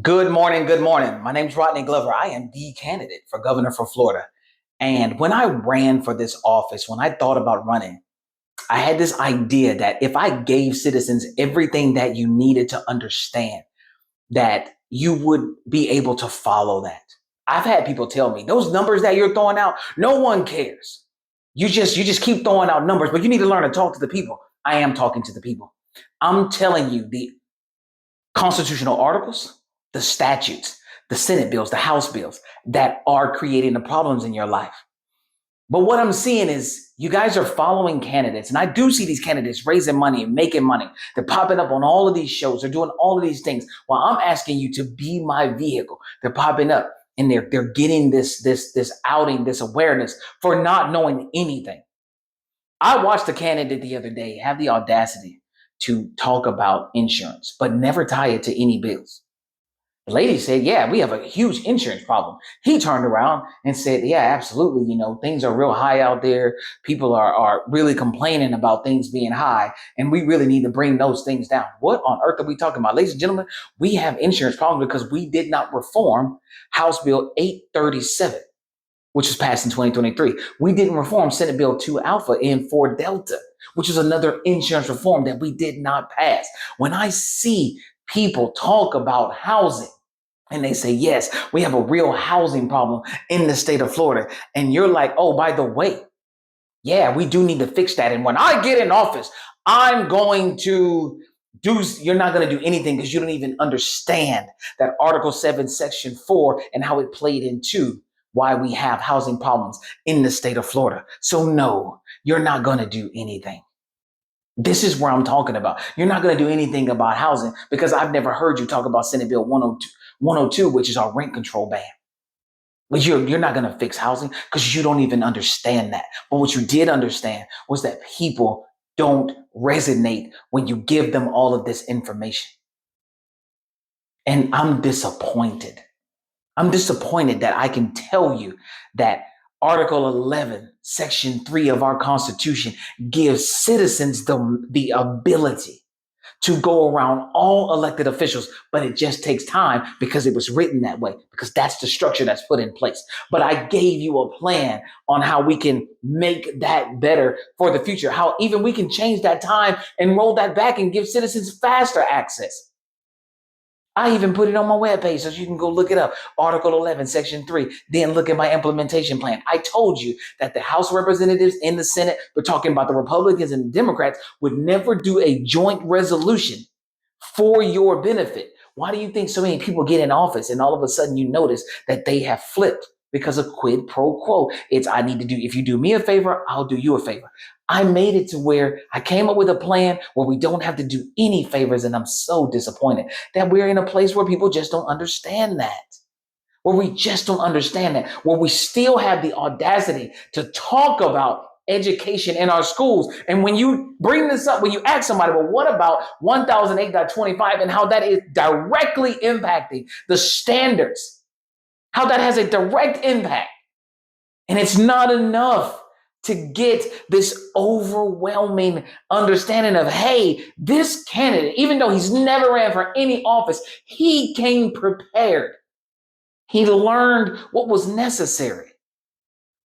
Good morning. Good morning. My name is Rodney Glover. I am the candidate for governor for Florida. And when I ran for this office, when I thought about running, I had this idea that if I gave citizens everything that you needed to understand, that you would be able to follow that. I've had people tell me those numbers that you're throwing out, no one cares. You just keep throwing out numbers, but you need to learn to talk to the people. I am talking to the people. I'm telling you the constitutional articles, the statutes, the Senate bills, the House bills that are creating the problems in your life. But what I'm seeing is you guys are following candidates, and I do see these candidates raising money and making money. They're popping up on all of these shows. They're doing all of these things while I'm asking you to be my vehicle. They're popping up and they're getting this outing, this awareness for not knowing anything. I watched a candidate the other day have the audacity to talk about insurance, but never tie it to any bills. The lady said, yeah, we have a huge insurance problem. He turned around and said, yeah, absolutely. Things are real high out there. People are really complaining about things being high, and we really need to bring those things down. What on earth are we talking about? Ladies and gentlemen, we have insurance problems because we did not reform House Bill 837, which was passed in 2023. We didn't reform Senate Bill 2 Alpha and 4 Delta, which is another insurance reform that we did not pass. When I see people talk about housing, and they say, yes, we have a real housing problem in the state of Florida. And you're like, oh, by the way, yeah, we do need to fix that. And when I get in office, I'm going to you're not going to do anything because you don't even understand that Article 7, Section 4, and how it played into why we have housing problems in the state of Florida. So no, you're not going to do anything. This is where I'm talking about. You're not going to do anything about housing because I've never heard you talk about Senate Bill 102, which is our rent control ban. But you're not going to fix housing because you don't even understand that. But what you did understand was that people don't resonate when you give them all of this information. And I'm disappointed. I'm disappointed that I can tell you that Article 11, Section 3 of our Constitution gives citizens the ability to go around all elected officials, but it just takes time because it was written that way, because that's the structure that's put in place. But I gave you a plan on how we can make that better for the future, how even we can change that time and roll that back and give citizens faster access. I even put it on my webpage so you can go look it up. Article 11, Section 3. Then look at my implementation plan. I told you that the House representatives in the Senate, we're talking about the Republicans and the Democrats, would never do a joint resolution for your benefit. Why do you think so many people get in office and all of a sudden you notice that they have flipped? Because of quid pro quo. It's I need to do, if you do me a favor, I'll do you a favor. I made it to where I came up with a plan where we don't have to do any favors. And I'm so disappointed that we're in a place where people just don't understand that. Where we just don't understand that. Where we still have the audacity to talk about education in our schools. And when you bring this up, when you ask somebody, well, what about 1008.25 and how that is directly impacting the standards, how that has a direct impact. And it's not enough to get this overwhelming understanding of, hey, this candidate, even though he's never ran for any office, he came prepared. He learned what was necessary.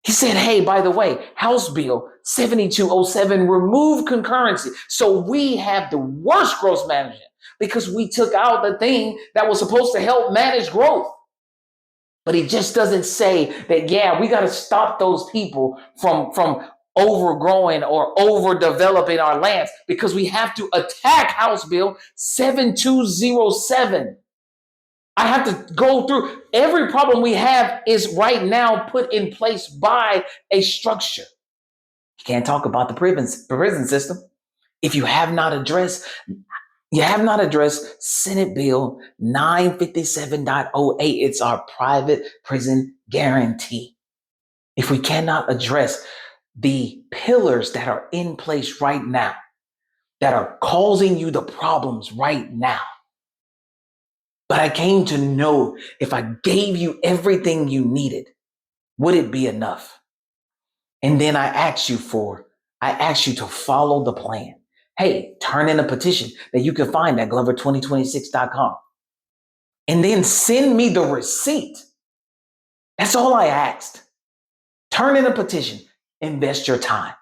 He said, hey, by the way, House Bill 7207 removed concurrency. So we have the worst growth management because we took out the thing that was supposed to help manage growth. But he just doesn't say that, yeah, we got to stop those people from overgrowing or overdeveloping our lands because we have to attack House Bill 7207. I have to go through every problem we have is right now put in place by a structure. You can't talk about the prison system if you have not addressed Senate Bill 957.08. It's our private prison guarantee. If we cannot address the pillars that are in place right now, that are causing you the problems right now, but I came to know if I gave you everything you needed, would it be enough? And then I asked you to follow the plan. Hey, turn in a petition that you can find at glover2026.com. and then send me the receipt. That's all I asked. Turn in a petition, invest your time.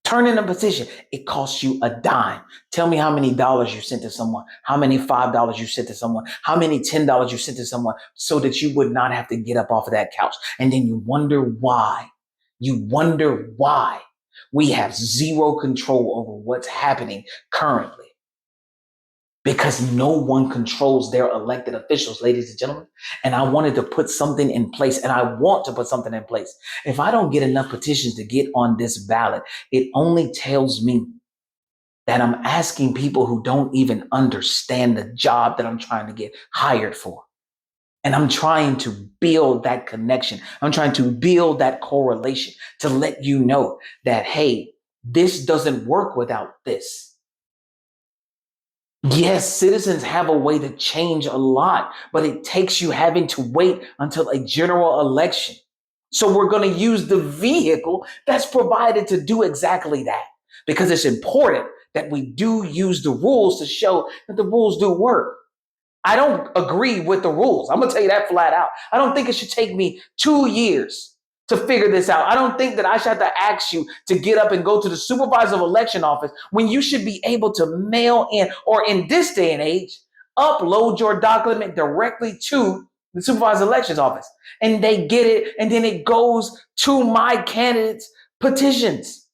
Turn in a petition. It costs you a dime. Tell me how many dollars you sent to someone, how many $5 you sent to someone, how many $10 you sent to someone so that you would not have to get up off of that couch. And then you wonder why. You wonder why we have zero control over what's happening currently. Because no one controls their elected officials, ladies and gentlemen. And I wanted to put something in place, and I want to put something in place. If I don't get enough petitions to get on this ballot, it only tells me that I'm asking people who don't even understand the job that I'm trying to get hired for. And I'm trying to build that connection. I'm trying to build that correlation to let you know that, hey, this doesn't work without this. Yes, citizens have a way to change a lot, but it takes you having to wait until a general election. So we're going to use the vehicle that's provided to do exactly that, because it's important that we do use the rules to show that the rules do work. I don't agree with the rules. I'm going to tell you that flat out. I don't think it should take me 2 years to figure this out. I don't think that I should have to ask you to get up and go to the supervisor of election office when you should be able to mail in, or in this day and age, upload your document directly to the supervisor of elections office. And they get it, and then it goes to my candidate's petitions.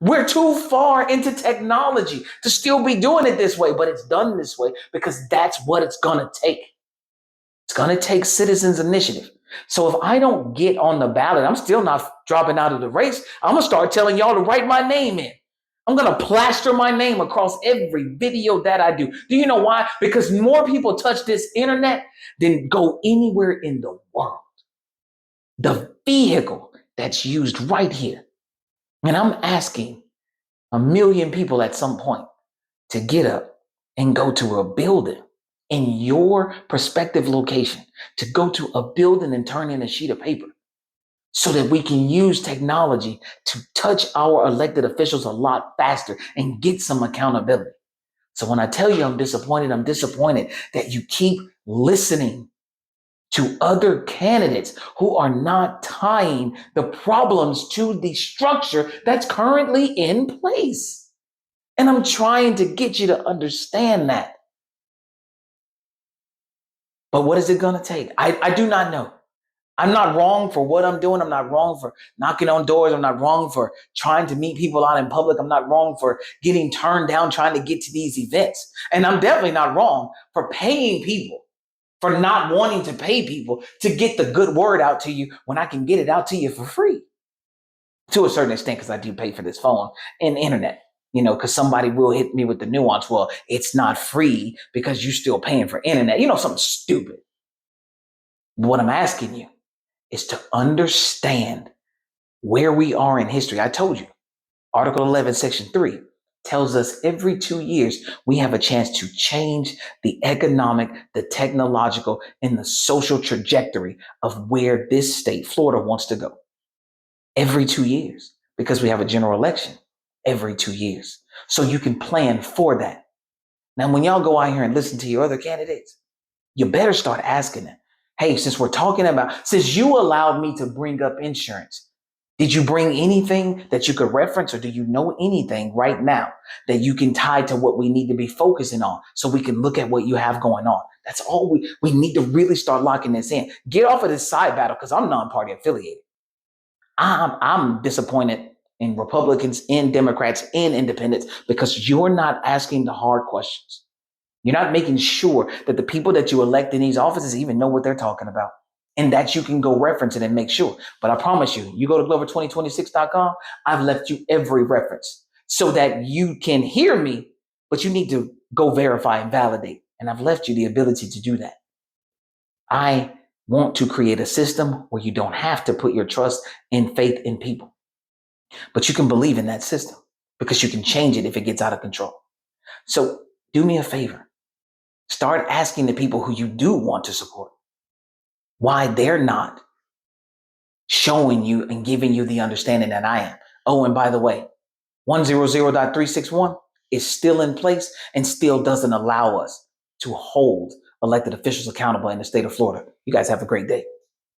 We're too far into technology to still be doing it this way, but it's done this way because that's what it's going to take. It's going to take citizens' initiative. So if I don't get on the ballot, I'm still not dropping out of the race. I'm going to start telling y'all to write my name in. I'm going to plaster my name across every video that I do. Do you know why? Because more people touch this internet than go anywhere in the world. The vehicle that's used right here. And I'm asking 1 million people at some point to get up and go to a building in your prospective location, to go to a building and turn in a sheet of paper so that we can use technology to touch our elected officials a lot faster and get some accountability. So when I tell you I'm disappointed that you keep listening to other candidates who are not tying the problems to the structure that's currently in place. And I'm trying to get you to understand that. But what is it going to take? I do not know. I'm not wrong for what I'm doing. I'm not wrong for knocking on doors. I'm not wrong for trying to meet people out in public. I'm not wrong for getting turned down trying to get to these events. And I'm definitely not wrong for paying people, for not wanting to pay people to get the good word out to you when I can get it out to you for free. To a certain extent, because I do pay for this phone and internet. Because somebody will hit me with the nuance. Well, it's not free because you're still paying for internet. Something stupid. What I'm asking you is to understand where we are in history. I told you, Article 11, Section 3 tells us every 2 years we have a chance to change the economic, the technological, and the social trajectory of where this state, Florida, wants to go. Every 2 years, because we have a general election every 2 years. So you can plan for that. Now, when y'all go out here and listen to your other candidates, you better start asking them, hey, since you allowed me to bring up insurance, did you bring anything that you could reference, or do you know anything right now that you can tie to what we need to be focusing on so we can look at what you have going on? That's all we need to really start locking this in. Get off of this side battle, because I'm non-party affiliated. I'm disappointed in Republicans, in Democrats, in independents, because you're not asking the hard questions. You're not making sure that the people that you elect in these offices even know what they're talking about, and that you can go reference it and make sure. But I promise you go to Glover2026.com. I've left you every reference so that you can hear me, but you need to go verify and validate. And I've left you the ability to do that. I want to create a system where you don't have to put your trust and faith in people, but you can believe in that system because you can change it if it gets out of control. So do me a favor. Start asking the people who you do want to support why they're not showing you and giving you the understanding that I am. Oh, and by the way, 100.361 is still in place and still doesn't allow us to hold elected officials accountable in the state of Florida. You guys have a great day.